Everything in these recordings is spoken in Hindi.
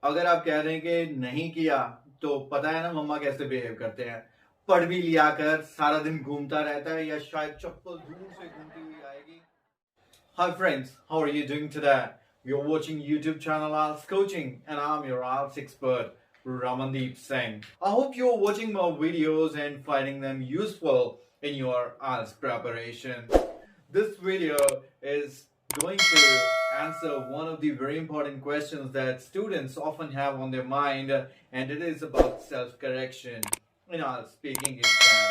अगर आप कह रहे हैं कि नहीं किया तो पता है ना मम्मा कैसे बिहेव करते हैं। पढ़ भी लिया कर, सारा दिन घूमता रहता है या शायद चप्पल दूर से घूमती हुई आएगी। Hi friends, how are you doing today? You're watching YouTube channel Arts Coaching and I'm your arts expert Ramandeep Singh. I hope you're watching my videos and finding them useful in your arts preparation. This video is going to answer one of the very important questions that students often have on their mind, and it is about self-correction in our speaking exam.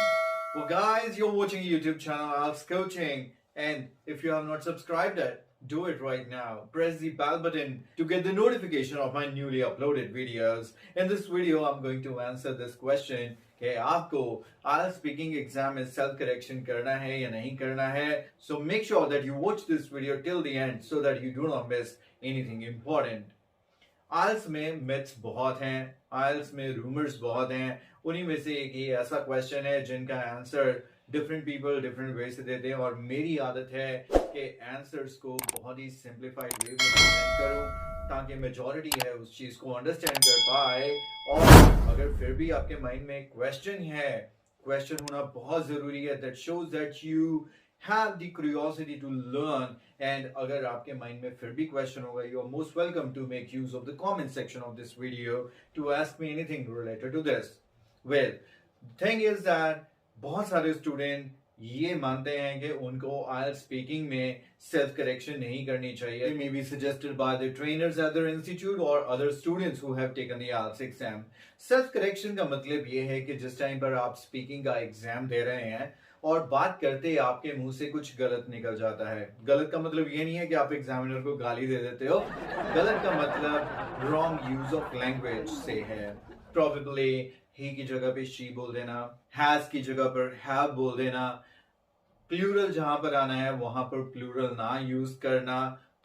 Well guys, you're watching YouTube channel Arts Coaching, and if you have not subscribed it, do it right now. Press the bell button to get the notification of my newly uploaded videos. In this video, I'm going to answer this question कि आपको IELTS speaking exam में self correction करना है या नहीं करना है. So make sure that you watch this video till the end so that you do not miss anything important. IELTS में myths बहुत हैं, IELTS में rumors बहुत हैं. उन्हीं में से एक ये ऐसा क्वेश्चन है जिनका answer different people different way से देते हैं और मेरी आदत है कि आंसर्स को बहुत ही सिंप्लीफाइड वे में प्रेजेंट करूं ताकि मेजॉरिटी है उस चीज को अंडरस्टैंड कर पाए. और अगर फिर भी आपके माइंड में क्वेश्चन है, क्वेश्चन होना बहुत जरूरी है. That shows that you have the curiosity to learn, and अगर आपके माइंड में फिर भी क्वेश्चन होगा, you are most welcome to make use of the comment section of this video to ask me anything related to this. Well, the thing is that बहुत सारे स्टूडेंट ये मानते हैं कि उनको IELTS स्पीकिंग में सेल्फ करेक्शन नहीं करनी चाहिए. It may be suggested by the trainers at their institute or other students who have taken the IELTS exam. Self correction का मतलब ये है कि जिस टाइम पर आप स्पीकिंग का एग्जाम दे रहे हैं और बात करते आपके मुंह से कुछ गलत निकल जाता है. गलत का मतलब ये नहीं है कि आप एग्जामिनर को गाली दे देते हो. गलत का मतलब रॉन्ग यूज ऑफ लैंग्वेज से है. प्रोबेबली ही की जगह पे शी बोल देना, हैज की जगह पर हैव बोल देना, प्लूरल जहां पर आना है वहां पर प्लूरल ना यूज करना,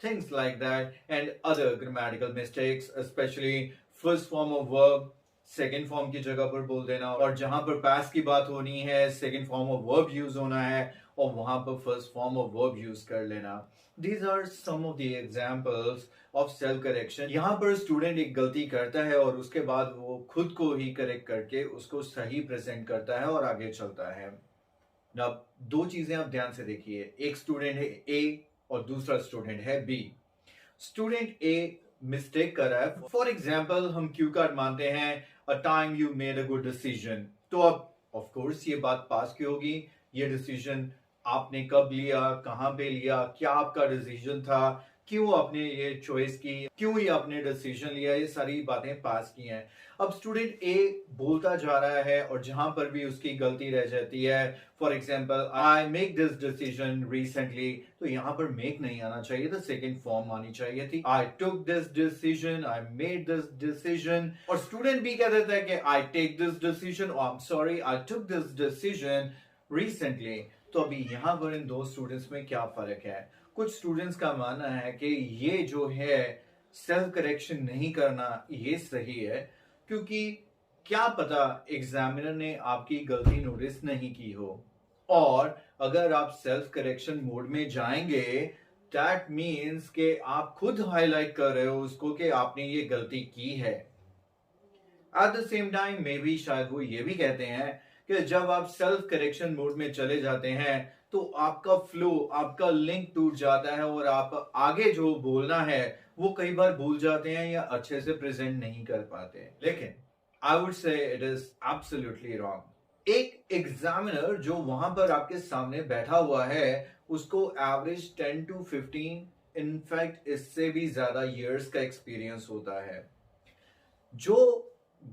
things like that, and other grammatical mistakes, specially first form of verb second form की जगह पर बोल देना, और जहां पर पास्ट की बात होनी है second form of verb use होना है और वहां पर first form of verb use कर लेना. These are some of the examples of self correction. यहाँ पर स्टूडेंट एक गलती करता है और उसके बाद वो खुद को ही करेक्ट करके उसको सही प्रेजेंट करता है और आगे चलता है. अब दो चीजें आप ध्यान से देखिए. एक स्टूडेंट है ए और दूसरा स्टूडेंट है बी. स्टूडेंट ए मिस्टेक कर रहा है. फॉर एग्जाम्पल हम क्यू कार्ड मानते हैं a time you made a good decision. तो अब ऑफ कोर्स ये बात पास की होगी. ये डिसीजन आपने कब लिया, कहां पे लिया, क्या आपका डिसीजन था, क्यों आपने ये चॉइस की, क्यों ये आपने डिसीजन लिया, ये सारी बातें पास की हैं. अब स्टूडेंट ए बोलता जा रहा है और जहां पर भी उसकी गलती रह जाती है, for example I make this decision recently, तो यहां पर मेक नहीं आना चाहिए था, सेकंड फॉर्म आनी चाहिए थी. I took this decision, I made this decision. और स्टूडेंट बी कह देता है कि I take this decision, I am sorry I took this decision recently. तो अभी यहाँ पर इन दो स्टूडेंट्स में क्या फर्क है? कुछ स्टूडेंट्स का मानना है कि ये जो है सेल्फ करेक्शन नहीं करना ये सही है, क्योंकि क्या पता एग्जामिनर ने आपकी गलती नोटिस नहीं की हो, और अगर आप सेल्फ करेक्शन मोड में जाएंगे दैट मीन्स कि आप खुद हाईलाइट कर रहे हो उसको कि आपने ये गलती की है. At the same time may be शायद वो ये भी कहते हैं कि जब आप सेल्फ करेक्शन मोड में चले जाते हैं तो आपका फ्लो, आपका लिंक टूट जाता है और आप आगे जो बोलना है वो कई बार भूल जाते हैं या अच्छे से प्रेजेंट नहीं कर पाते. लेकिन I would say it is absolutely wrong. एक एग्जामिनर जो वहां पर आपके सामने बैठा हुआ है उसको एवरेज 10 to 15, इनफैक्ट इससे भी ज्यादा इयर्स का एक्सपीरियंस होता है. जो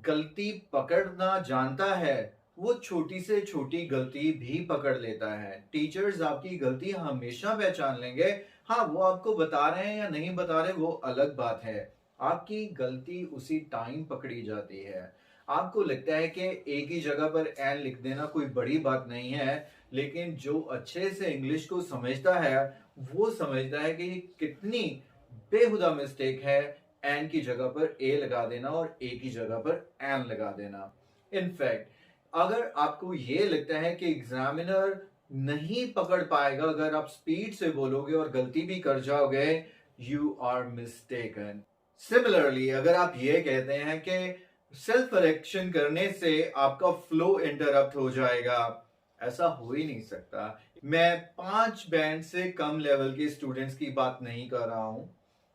गलती पकड़ना जानता है वो छोटी से छोटी गलती भी पकड़ लेता है. टीचर्स आपकी गलती हमेशा पहचान लेंगे. हाँ, वो आपको बता रहे हैं या नहीं बता रहे वो अलग बात है. आपकी गलती उसी टाइम पकड़ी जाती है. आपको लगता है कि एक ही जगह पर एन लिख देना कोई बड़ी बात नहीं है, लेकिन जो अच्छे से इंग्लिश को समझता है वो समझता है कि ये कितनी बेहुदा मिस्टेक है एन की जगह पर ए लगा देना और ए की जगह पर एन लगा देना. इनफैक्ट अगर आपको ये लगता है कि एग्जामिनर नहीं पकड़ पाएगा अगर आप स्पीड से बोलोगे और गलती भी कर जाओगे, यू आर मिस्टेकन. सिमिलरली अगर आप ये कहते हैं कि सेल्फ करेक्शन करने से आपका फ्लो इंटरप्ट हो जाएगा, ऐसा हो ही नहीं सकता। मैं 5 बैंड से कम लेवल के स्टूडेंट्स की बात नहीं कर रहा हूं,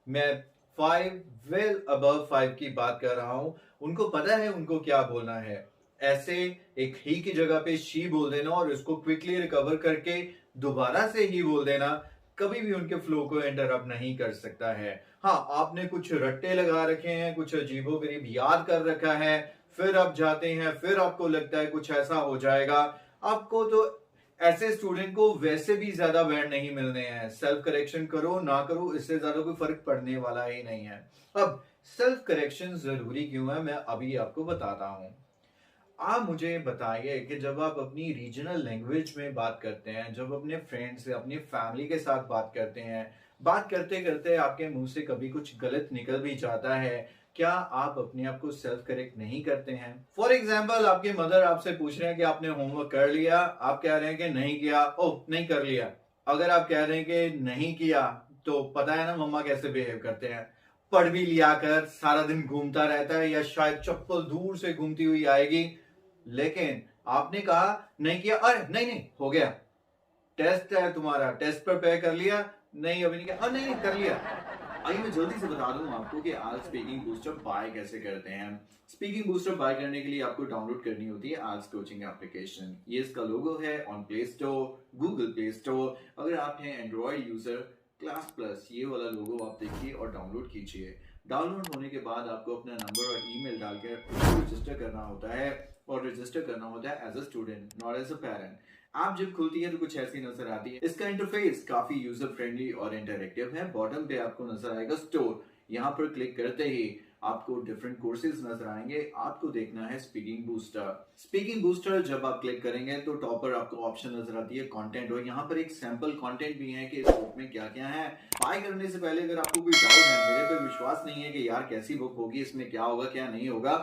मैं 5 वेल अबव 5 की बात कर रहा हूं। उनको पता है उनको क्या बोलना है। ऐसे एक ही की जगह पे शी बोल देना और उसको क्विकली रिकवर करके दोबारा से ही बोल देना कभी भी उनके फ्लो को इंटरप्ट नहीं कर सकता है। हाँ, आपने कुछ रट्टे लगा रखे हैं, कुछ अजीबोगरीब याद कर रखा है, फिर आप जाते हैं, फिर आपको लगता है कुछ ऐसा हो जाएगा। आपको तो ऐसे स्टूडेंट को वैसे भी ज्यादा बैंड नहीं मिलने हैं। सेल्फ करेक्शन करो ना करो, इससे ज्यादा कोई फर्क पड़ने वाला ही नहीं है। अब सेल्फ करेक्शन जरूरी क्यों है, मैं अभी आपको बताता हूं। आप मुझे बताइए कि जब आप अपनी रीजनल लैंग्वेज में बात करते हैं, जब अपने फ्रेंड्स से, अपनी फैमिली के साथ बात करते हैं, बात करते करते आपके मुंह से कभी कुछ गलत निकल भी जाता है, क्या आप अपने आप को सेल्फ करेक्ट नहीं करते हैं? फॉर एग्जाम्पल, आपके मदर आपसे पूछ रहे हैं कि आपने होमवर्क कर लिया, आप कह रहे हैं कि नहीं किया। ओह, नहीं कर लिया। अगर आप कह रहे हैं कि नहीं किया, तो पता है ना मम्मा कैसे बिहेव करते हैं। पढ़ भी लिया कर, सारा दिन घूमता रहता है, या शायद चप्पल दूर से घूमती हुई आएगी। लेकिन आपने कहा नहीं किया, अरे नहीं नहीं हो गया, टेस्ट है तुम्हारा, टेस्ट प्रिपेयर कर लिया, नहीं अभी नहीं किया, नहीं नहीं कर लिया। आइए मैं जल्दी से बता दूं आपको कि आज स्पीकिंग बूस्टर बाय कैसे करते हैं। स्पीकिंग बूस्टर बाय करने के लिए आपको डाउनलोड करनी होती है आज कोचिंग एप्लीकेशन। ये इसका लोगो है on play store, Google play store. अगर आप हैं एंड्रॉइड यूजर, क्लास प्लस ये वाला लोगो आप देखिए और डाउनलोड कीजिए। डाउनलोड होने के बाद आपको अपना नंबर और ईमेल डालकर रजिस्टर करना होता है, और रजिस्टर करना होता है as a student, not as a parent. App जब खुलती है तो कुछ ऐसी नजर आती है। इसका इंटरफेस काफी यूजर फ्रेंडली और इंटरेक्टिव है। बॉटम पे आपको नजर आएगा स्टोर, यहाँ पर क्लिक करते ही आपको डिफरेंट कोर्सेज नजर आएंगे। आपको देखना है स्पीकिंग बूस्टर। स्पीकिंग बूस्टर जब आप क्लिक करेंगे तो टॉप पर आपको ऑप्शन नजर आती है कंटेंट, और यहाँ पर एक सैंपल कंटेंट भी है कि इस बुक में क्या क्या है। बाय करने से पहले अगर आपको कोई डाउट है, मेरे पे विश्वास नहीं है कि यार कैसी बुक होगी, इसमें क्या होगा क्या नहीं होगा,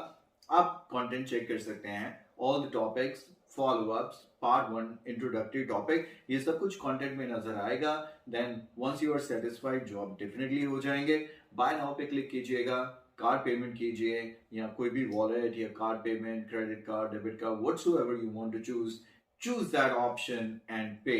आप कंटेंट चेक कर सकते हैं। All the topics, followups, part 1, introductory topic, ये सब कुछ कंटेंट में नजर आएगा। Then once you are satisfied, जो आप डेफिनेटली हो जाएंगे, बाय नाउ पे क्लिक कीजिएगा, कार्ड पेमेंट कीजिए, या कोई भी वॉलेट या card payment, credit card, debit card, whatsoever you want to choose that option and pay,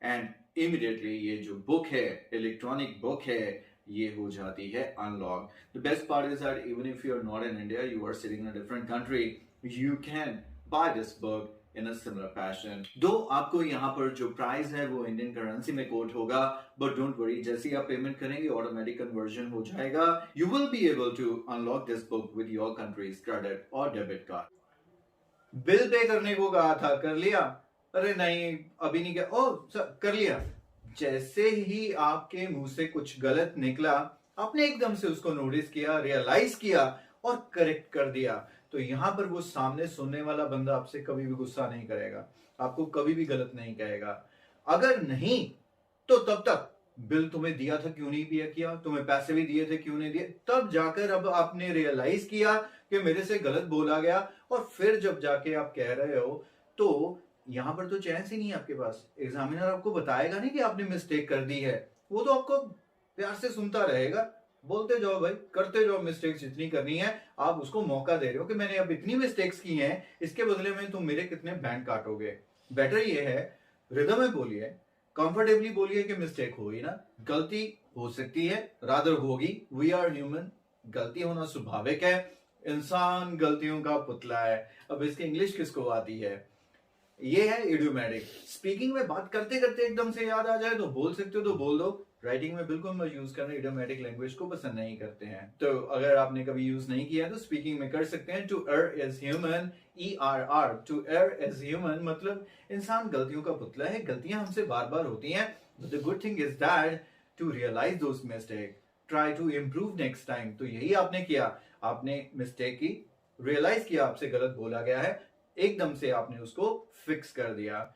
and immediately ये जो बुक है, इलेक्ट्रॉनिक बुक है, ये हो जाती है unlock. The best part is that even if you are not in India, you are sitting in a different country, you can buy this book in a similar fashion. दो आपको यहाँ पर जो प्राइस है वो इंडियन करेंसी में कोट होगा, बट डोंट वरी, जैसे ही आप पेमेंट करेंगे ऑटोमेटिक कन्वर्जन हो जाएगा। You will be able to unlock this book with your country's credit और डेबिट कार्ड। बिल पे करने को कहा था, कर लिया? अरे नहीं अभी नहीं किया। ओ कर लिया। जैसे ही आपके मुंह से कुछ गलत निकला, आपने एकदम से उसको नोटिस किया, रियलाइज किया और करेक्ट कर दिया, तो यहां पर वो सामने सुनने वाला बंदा आपसे कभी भी गुस्सा नहीं करेगा, आपको कभी भी गलत नहीं कहेगा। अगर नहीं तो तब तक बिल तुम्हें दिया था क्यों नहीं पे किया, तुम्हें पैसे भी दिए थे क्यों नहीं दिए, तब जाकर अब आपने रियलाइज किया कि मेरे से गलत बोला गया, और फिर जब जाके आप कह रहे हो, तो यहां पर तो चांस ही नहीं है आपके पास। एग्जामिनर आपको बताएगा नहीं कि आपने मिस्टेक कर दी है, वो तो आपको प्यार से सुनता रहेगा। बोलते जाओ भाई, करते जाओ मिस्टेक्स जितनी करनी है। आप उसको मौका दे रहे हो कि मैंने अब इतनी मिस्टेक्स की हैं, इसके बदले में तुम मेरे कितने बैंक काटोगे। बेटर ये है, रिदम में बोलिए, कंफर्टेबली बोलिए कि मिस्टेक हुई ना, गलती हो सकती है, रादर होगी, वी आर ह्यूमन, गलती होना स्वाभाविक है, इंसान गलतियों का पुतला है। अब इसकी इंग्लिश किसको आती है? ये है इडियोमैटिक। स्पीकिंग में बात करते करते एकदम से याद आ जाए तो बोल सकते हो तो बोल दो। राइटिंग में बिल्कुल मत यूज करना, इडियोमैटिक लैंग्वेज को पसंद नहीं करते हैं। तो अगर आपने कभी यूज नहीं किया तो स्पीकिंग में कर सकते हैं। To err is human, ERR, to err is human, मतलब इंसान गलतियों का पुतला है, गलतियां हमसे बार बार होती हैं। The good thing is that to realise those mistake, try to improve next time. तो यही आपने किया, आपने मिस्टेक की, रियलाइज किया आपसे गलत बोला गया है, एकदम से आपने उसको फिक्स कर दिया।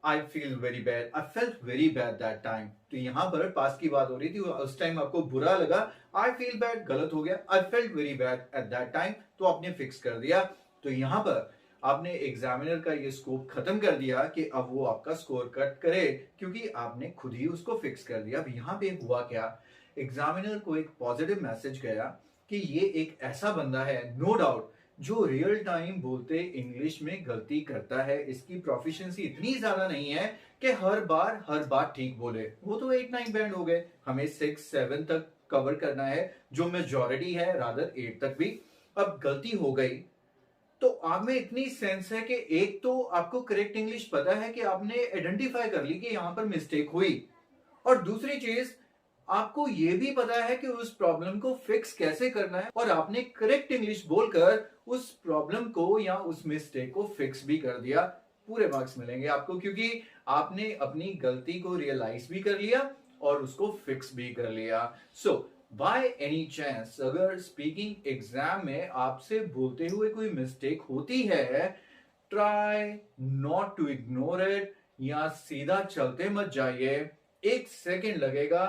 I feel very bad, I felt very bad that time. तो यहां पर पास की बात हो रही थी, उस टाइम आपको बुरा लगा, आई फील बैड गलत हो गया, I felt very bad at that time, तो आपने फिक्स कर दिया। तो यहां पर आपने एग्जामिनर का ये स्कोप खत्म कर दिया कि अब वो आपका स्कोर कट करे, क्योंकि आपने खुद ही उसको फिक्स कर दिया। अब यहां पे हुआ क्या, एग्जामिनर को एक पॉजिटिव मैसेज गया कि ये एक ऐसा बंदा है, नो डाउट, जो रियल टाइम बोलते इंग्लिश में गलती करता है। इसकी प्रोफिशिएंसी इतनी ज्यादा नहीं है कि हर बार ठीक बोले। वो तो 8 9 बैंड हो गए, हमें 6 7 तक कवर करना है, जो मेजॉरिटी है, रादर 8 तक भी। अब गलती हो गई तो आप में इतनी सेंस है कि एक तो आपको करेक्ट इंग्लिश पता है कि आपने आइडेंटिफाई कर ली कि यहां पर मिस्टेक हुई, और दूसरी चीज आपको यह भी पता है कि उस प्रॉब्लम को फिक्स कैसे करना है, और आपने करेक्ट इंग्लिश बोलकर उस प्रॉब्लम को या उस मिस्टेक को फिक्स भी कर दिया। पूरे मार्क्स मिलेंगे आपको, क्योंकि आपने अपनी गलती को रियलाइज भी कर लिया और उसको फिक्स भी कर लिया। सो बाय एनी चांस अगर स्पीकिंग एग्जाम में आपसे बोलते हुए कोई मिस्टेक होती है, try not to ignore it, या सीधा चलते मत जाइए। 1 सेकेंड लगेगा,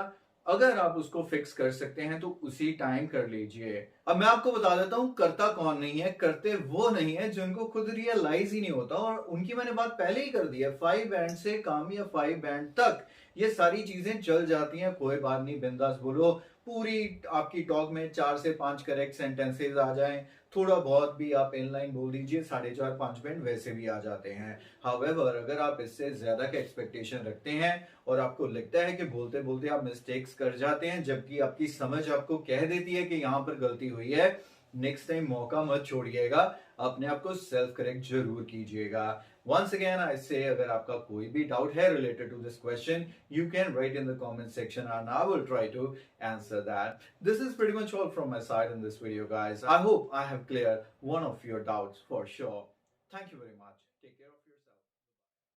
अगर आप उसको फिक्स कर सकते हैं तो उसी टाइम कर लीजिए। अब मैं आपको बता देता हूं करता कौन नहीं है, करते वो नहीं है जिनको खुद रियलाइज ही नहीं होता, और उनकी मैंने बात पहले ही कर दी है। 5 बैंड से कम या 5 बैंड तक ये सारी चीजें चल जाती हैं, कोई बात नहीं, बिंदास बोलो। पूरी आपकी टॉक में 4 से 5 करेक्ट सेंटेंसेस आ जाएं, थोड़ा बहुत भी आप इनलाइन बोल दीजिए, 4.5 5 बैंड वैसे भी आ जाते हैं। हाउएवर अगर आप इससे ज्यादा का एक्सपेक्टेशन रखते हैं और आपको लगता है कि बोलते बोलते आप मिस्टेक्स कर जाते हैं, जबकि आपकी समझ आपको कह देती है कि यहां पर गलती हुई है, नेक्स्ट टाइम मौका मत छोड़िएगा, अपने आप को सेल्फ करेक्ट जरूर कीजिएगा। वंस अगेन आई से, अगर आपका कोई भी डाउट है related to this question, you can write in the comment section and I will try to answer that. This is pretty much all from my side in this video, guys. I hope I have cleared one of your doubts for sure. Thank you very much.